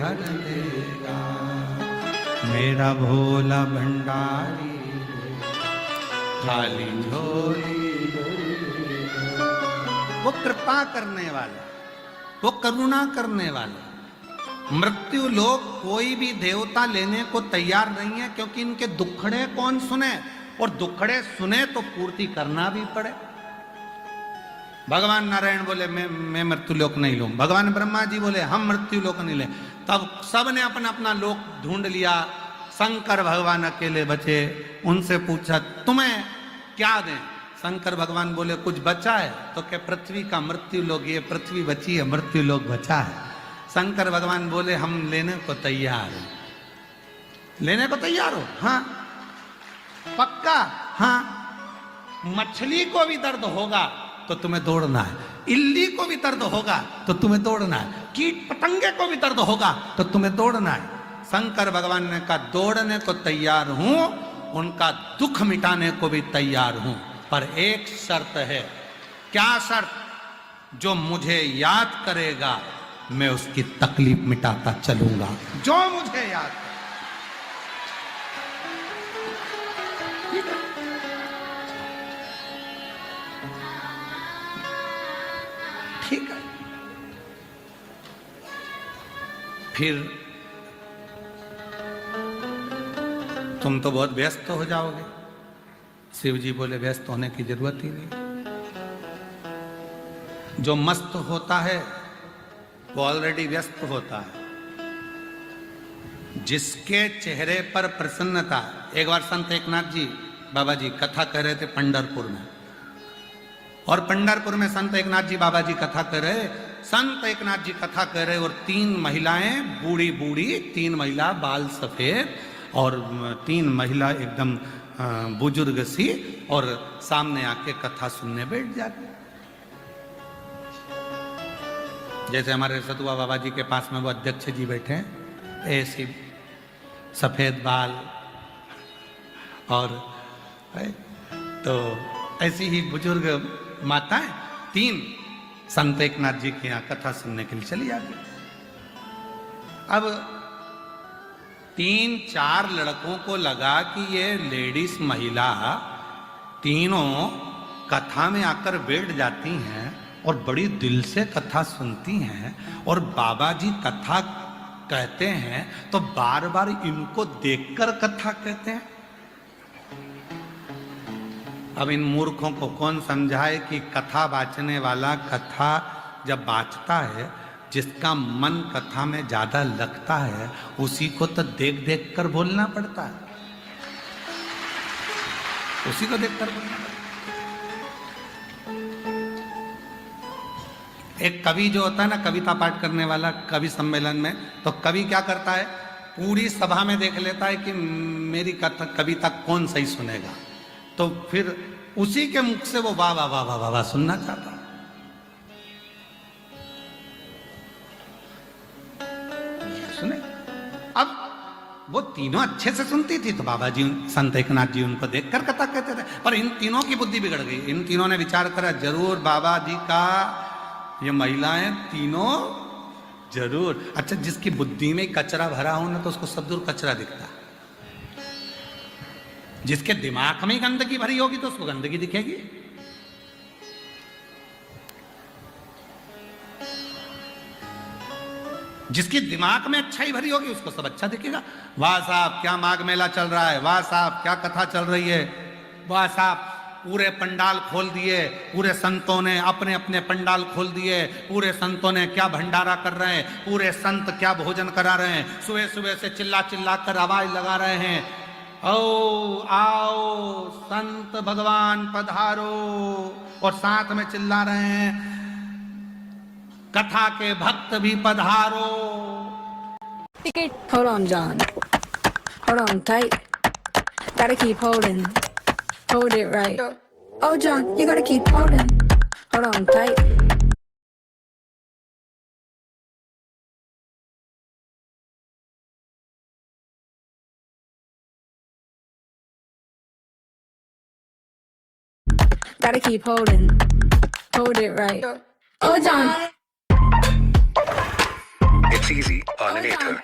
भर देगा। मेरा भोला भंडारी खाली झोली। वो कृपा करने वाला, वो करुणा करने वाला। मृत्यु लोक कोई भी देवता लेने को तैयार नहीं है, क्योंकि इनके दुखड़े कौन सुने, और दुखड़े सुने तो पूर्ति करना भी पड़े। भगवान नारायण बोले मैं मृत्यु लोक नहीं लूं, भगवान ब्रह्मा जी बोले हम मृत्यु लोक नहीं ले। तब सबने अपना अपना लोक ढूंढ लिया, शंकर भगवान अकेले बचे। उनसे पूछा तुम्हें क्या दें? शंकर भगवान बोले कुछ बचा है? तो क्या पृथ्वी का मृत्यु लोक, ये पृथ्वी बची है, मृत्यु लोक बचा है। शंकर भगवान बोले हम लेने को तैयार हो। लेने को तैयार हो? हाँ पक्का? हाँ। मछली को भी दर्द होगा तो तुम्हें दौड़ना है, इल्ली को भी दर्द होगा तो तुम्हें दौड़ना है, कीट पतंगे को भी दर्द होगा तो तुम्हें दौड़ना है। शंकर भगवान ने कहा दौड़ने को तैयार हूं, उनका दुख मिटाने को भी तैयार हूं, पर एक शर्त है। क्या शर्त? जो मुझे याद करेगा मैं उसकी तकलीफ मिटाता चलूंगा। जो मुझे याद करे। ठीक है। फिर तुम तो बहुत व्यस्त हो जाओगे। शिव जी बोले व्यस्त होने की जरूरत ही नहीं। जो मस्त होता है वो ऑलरेडी व्यस्त होता है। जिसके चेहरे पर प्रसन्नता। एक बार संत एकनाथ जी बाबा जी कथा कह रहे थे पंढरपुर में, और पंढरपुर में संत एकनाथ जी बाबा जी कथा कर रहे। संत एकनाथ जी कथा कर रहे और 3 महिलाएं बूढ़ी बूढ़ी, 3 महिला बाल सफेद और 3 महिला एकदम बुजुर्ग सी, और सामने आके कथा सुनने बैठ जाते। जैसे हमारे सतुआ बाबा जी के पास में वो अध्यक्ष जी बैठे हैं, ऐसी सफेद बाल, और तो ऐसी ही बुजुर्ग माताएं 3 संत एकनाथ जी के यहाँ कथा सुनने के लिए चली जाती। अब 3-4 लड़कों को लगा कि ये लेडीज महिला तीनों कथा में आकर बैठ जाती हैं और बड़ी दिल से कथा सुनती हैं, और बाबा जी कथा कहते हैं तो बार बार इनको देखकर कथा कहते हैं। अब इन मूर्खों को कौन समझाए कि कथा वाचने वाला कथा जब वाचता है, जिसका मन कथा में ज्यादा लगता है, उसी को तो देख देख कर बोलना पड़ता है, उसी को देख कर बोलना पड़ता है। एक कवि जो होता है ना, कविता पाठ करने वाला कवि सम्मेलन में, तो कवि क्या करता है, पूरी सभा में देख लेता है कि मेरी कविता कौन सही सुनेगा, तो फिर उसी के मुख से वो वाह वाह वाह वाह वाह सुनना चाहता है। सुने? अब वो तीनों अच्छे से सुनती थी, तो बाबा जी संत एकनाथ जी उनको देखकर कथा कहते थे। पर इन तीनों की बुद्धि बिगड़ गई। इन तीनों ने विचार करा जरूर बाबा जी का ये महिलाएं तीनों जरूर। अच्छा, जिसकी बुद्धि में कचरा भरा हो ना, तो उसको सब दूर कचरा दिखता है। जिसके दिमाग में गंदगी भरी होगी तो उसको गंदगी दिखेगी। जिसकी दिमाग में अच्छाई भरी होगी उसको सब अच्छा दिखेगा। वाह साहब क्या माघ मेला चल रहा है, वाह साहब क्या कथा चल रही है, वाह साहब पूरे पंडाल खोल दिए, पूरे संतों ने अपने अपने पंडाल खोल दिए, पूरे संतों ने क्या भंडारा कर रहे हैं, पूरे संत क्या भोजन करा रहे हैं, सुबह सुबह से चिल्ला चिल्ला कर आवाज लगा रहे हैं, ओ आओ संत भगवान पधारो, और साथ में चिल्ला रहे हैं कथा के भक्त भी पधारो। Hold on, John. Hold on tight. Gotta keep holding. Hold it right. Oh, John, you gotta keep holding. Hold on tight. Gotta keep holding. Hold it right. Oh, John. It's easy on an Ather.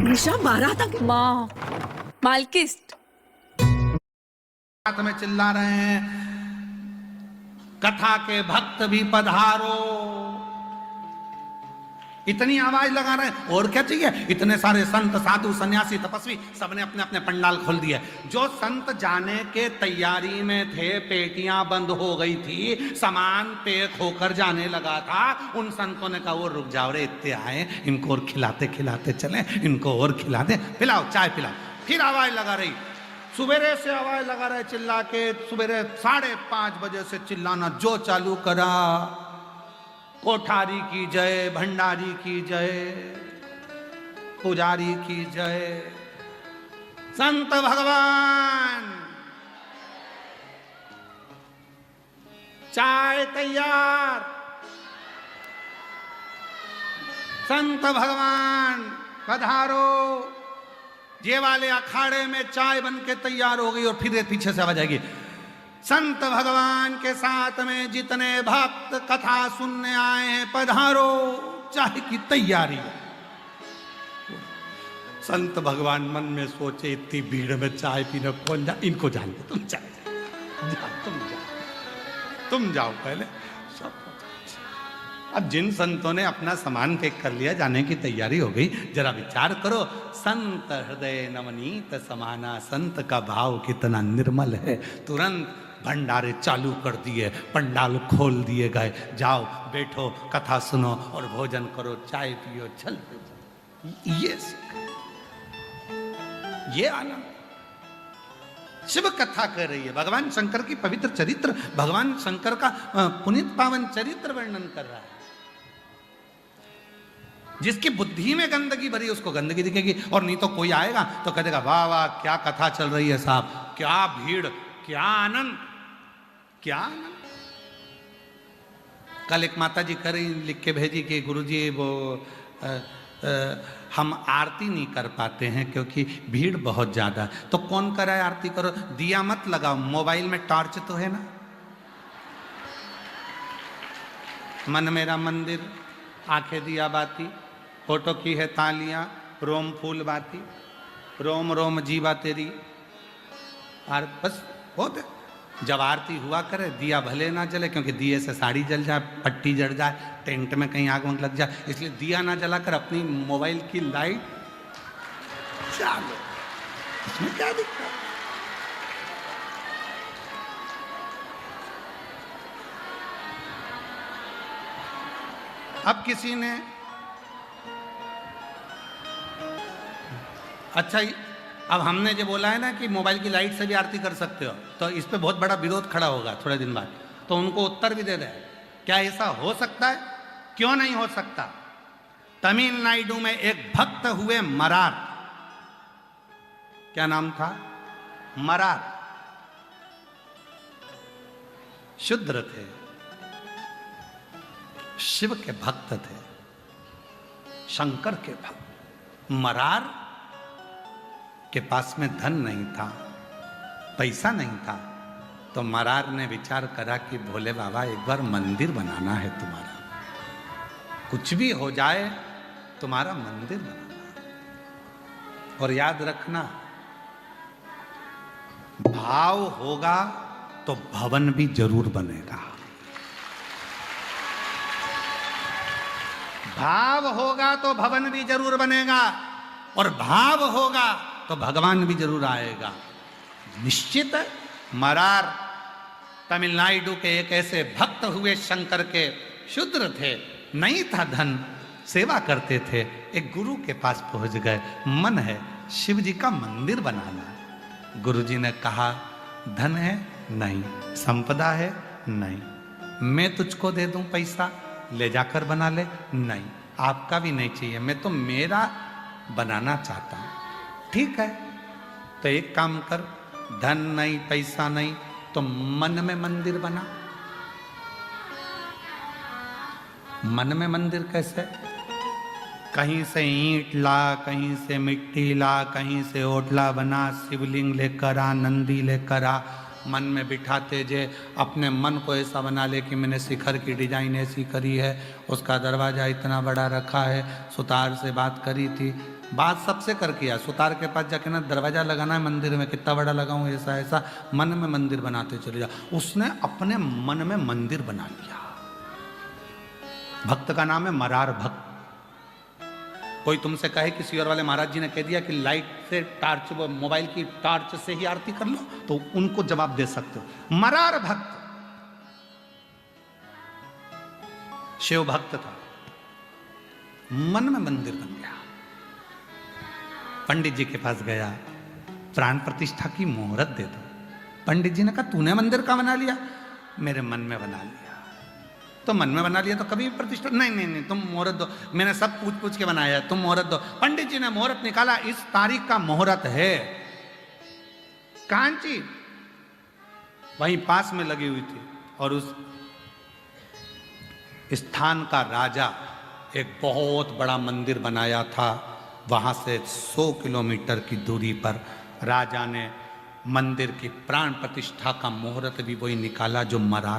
निशा 12 तक माँ मालकिस्ट साथ में चिल्ला रहे हैं, कथा के भक्त भी पधारो। इतनी आवाज लगा रहे हैं, और क्या चाहिए? इतने सारे संत साधु सन्यासी तपस्वी सबने अपने अपने पंडाल खोल दिए। जो संत जाने के तैयारी में थे, पेटियां बंद हो गई थी, सामान पैक होकर जाने लगा था, उन संतों ने कहा वो रुक जाओ रे, इतने आए, इनको और खिलाते खिलाते चले, इनको और खिला दे, पिलाओ चाय पिलाओ। फिर आवाज लगा रही, सुबेरे से आवाज लगा रहे चिल्ला के, सुबेरे 5:30 बजे से चिल्लाना जो चालू करा, कोठारी की जय, भंडारी की जय, पुजारी की जय, संत भगवान चाय तैयार, संत भगवान पधारो। ये वाले अखाड़े में चाय बन के तैयार हो गई और फिर पीछे से आवाज आएगी, संत भगवान के साथ में जितने भक्त कथा सुनने आए हैं पधारो, चाय की तैयारी। संत भगवान मन में सोचे, इतनी भीड़ में चाय पीने कौन जा, इनको जान दो, तुम चाय तुम जाओ पहले। सब अब जिन संतों ने अपना सामान पैक कर लिया, जाने की तैयारी हो गई, जरा विचार करो, संत हृदय नवनीत समाना, संत का भाव कितना निर्मल है। तुरंत भंडारे चालू कर दिए, पंडाल खोल दिए गए, जाओ बैठो, कथा सुनो और भोजन करो, चाय पियो, चल ये आनंद। शिव कथा कर रही है, भगवान शंकर की पवित्र चरित्र, भगवान शंकर का पुनीत पावन चरित्र वर्णन कर रहा है। जिसकी बुद्धि में गंदगी भरी उसको गंदगी दिखेगी, और नहीं तो कोई आएगा तो कह देगा वाह वाह क्या कथा चल रही है साहब, क्या भीड़, क्या आनंद, क्या आनंद। कल एक माता जी कर लिख के भेजी कि गुरुजी वो हम आरती नहीं कर पाते हैं क्योंकि भीड़ बहुत ज्यादा। तो कौन कराए आरती? करो, दिया मत लगाओ, मोबाइल में टॉर्च तो है ना, मन मेरा मंदिर, आंखें दिया बाती, फोटो की है तालियां, रोम फूल बाती, रोम रोम जीवा तेरी, और बस बहुत है। जब आरती हुआ करे, दिया भले ना जले, क्योंकि दिए से साड़ी जल जाए, पट्टी जड़ जाए, टेंट में कहीं आग लग जाए, इसलिए दिया ना जलाकर अपनी मोबाइल की लाइट चालो, इसमें क्या दिक्कत। अब किसी ने अच्छा, अब हमने जो बोला है ना कि मोबाइल की लाइट से भी आरती कर सकते हो, तो इस पे बहुत बड़ा विरोध खड़ा होगा थोड़े दिन बाद, तो उनको उत्तर भी दे दें, क्या ऐसा हो सकता है? क्यों नहीं हो सकता? तमिलनाडु में एक भक्त हुए मरार, क्या नाम था? मरार, शूद्र थे, शिव के भक्त थे, शंकर के भक्त। मरार के पास में धन नहीं था, पैसा नहीं था, तो मरार ने विचार करा कि भोले बाबा एक बार मंदिर बनाना है तुम्हारा, कुछ भी हो जाए तुम्हारा मंदिर बनाना। और याद रखना, भाव होगा तो भवन भी जरूर बनेगा, भाव होगा तो भवन भी जरूर बनेगा, और भाव होगा तो भगवान भी जरूर आएगा, निश्चित है। मरार तमिलनाडु के एक ऐसे भक्त हुए, शंकर के, शूद्र थे, नहीं था धन, सेवा करते थे, एक गुरु के पास पहुंच गए, मन है शिव जी का मंदिर बनाना। गुरुजी ने कहा धन है? नहीं। संपदा है? नहीं। मैं तुझको दे दूं पैसा, ले जाकर बना ले? नहीं। आपका भी नहीं चाहिए, मैं तो मेरा बनाना चाहता हूं। ठीक है, तो एक काम कर, धन नहीं, पैसा नहीं, तो मन में मंदिर बना। मन में मंदिर कैसे? कहीं से ईंट ला, कहीं से मिट्टी ला, कहीं से ओटला बना, शिवलिंग लेकर आ, नंदी लेकर आ, मन में बिठाते जे अपने मन को ऐसा बना ले कि मैंने शिखर की डिजाइन ऐसी करी है, उसका दरवाज़ा इतना बड़ा रखा है। सुतार से बात करी थी, बात सबसे कर किया, सुतार के पास जाके ना दरवाज़ा लगाना है मंदिर में, कितना बड़ा लगाऊं, ऐसा ऐसा मन में मंदिर बनाते चले जा। उसने अपने मन में मंदिर बना लिया। भक्त का नाम है मरार भक्त। कोई तुमसे कहे किसी और वाले महाराज जी ने कह दिया कि लाइट से टार्च, मोबाइल की टार्च से ही आरती कर लो, तो उनको जवाब दे सकते हो। मरार भक्त शिव भक्त था, मन में मंदिर बन गया। पंडित जी के पास गया, प्राण प्रतिष्ठा की मुहूर्त दे दो। पंडित जी ने कहा तूने मंदिर का बना लिया? मेरे मन में बना लिया। तो मन में बना लिया तो कभी प्रतिष्ठा नहीं, नहीं नहीं तुम मुहूर्त दो, मैंने सब पूछ पूछ के बनाया, तुम मुहूर्त दो। पंडित जी ने मुहूर्त निकाला, इस तारीख का मुहूर्त है। कांची वहीं पास में लगी हुई थी, और उस स्थान का राजा एक बहुत बड़ा मंदिर बनाया था। वहां से 100 किलोमीटर की दूरी पर राजा ने मंदिर की प्राण प्रतिष्ठा का मुहूर्त भी वही निकाला जो मरार